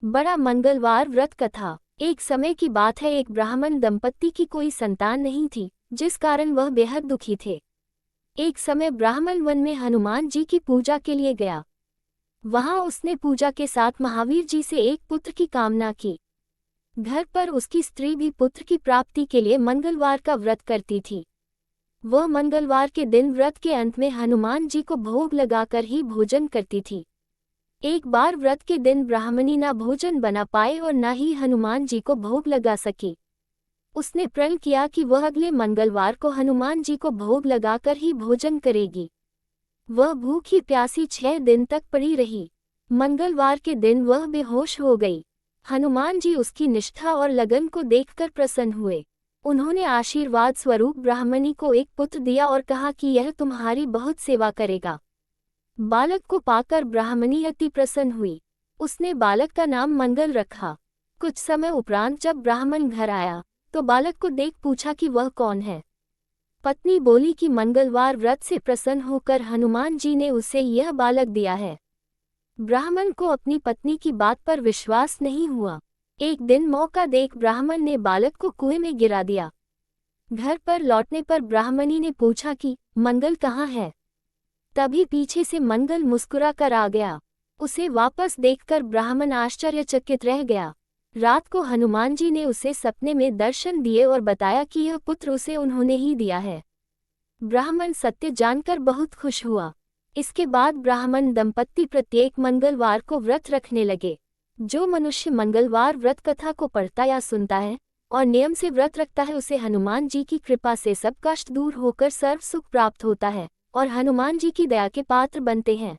बड़ा मंगलवार व्रत कथा। एक समय की बात है, एक ब्राह्मण दंपत्ति की कोई संतान नहीं थी, जिस कारण वह बेहद दुखी थे। एक समय ब्राह्मण वन में हनुमान जी की पूजा के लिए गया। वहां उसने पूजा के साथ महावीर जी से एक पुत्र की कामना की। घर पर उसकी स्त्री भी पुत्र की प्राप्ति के लिए मंगलवार का व्रत करती थी। वह मंगलवार के दिन व्रत के अंत में हनुमान जी को भोग लगाकर ही भोजन करती थी। एक बार व्रत के दिन ब्राह्मणी न भोजन बना पाए और न ही हनुमान जी को भोग लगा सकी। उसने प्रण किया कि वह अगले मंगलवार को हनुमान जी को भोग लगाकर ही भोजन करेगी। वह भूखी प्यासी 6 दिन तक पड़ी रही। मंगलवार के दिन वह बेहोश हो गई। हनुमान जी उसकी निष्ठा और लगन को देखकर प्रसन्न हुए। उन्होंने आशीर्वाद स्वरूप ब्राह्मणी को एक पुत्र दिया और कहा कि यह तुम्हारी बहुत सेवा करेगा। बालक को पाकर ब्राह्मणी अति प्रसन्न हुई। उसने बालक का नाम मंगल रखा। कुछ समय उपरांत जब ब्राह्मण घर आया तो बालक को देख पूछा कि वह कौन है। पत्नी बोली कि मंगलवार व्रत से प्रसन्न होकर हनुमान जी ने उसे यह बालक दिया है। ब्राह्मण को अपनी पत्नी की बात पर विश्वास नहीं हुआ। एक दिन मौका देख ब्राह्मण ने बालक को कुएं में गिरा दिया। घर पर लौटने पर ब्राह्मणी ने पूछा कि मंगल कहाँ है। तभी पीछे से मंगल मुस्कुरा कर आ गया। उसे वापस देखकर ब्राह्मण आश्चर्यचकित रह गया। रात को हनुमान जी ने उसे सपने में दर्शन दिए और बताया कि यह पुत्र उसे उन्होंने ही दिया है। ब्राह्मण सत्य जानकर बहुत खुश हुआ। इसके बाद ब्राह्मण दंपत्ति प्रत्येक मंगलवार को व्रत रखने लगे। जो मनुष्य मंगलवार व्रत कथा को पढ़ता या सुनता है और नियम से व्रत रखता है, उसे हनुमान जी की कृपा से सब कष्ट दूर होकर सर्व सुख प्राप्त होता है और हनुमान जी की दया के पात्र बनते हैं।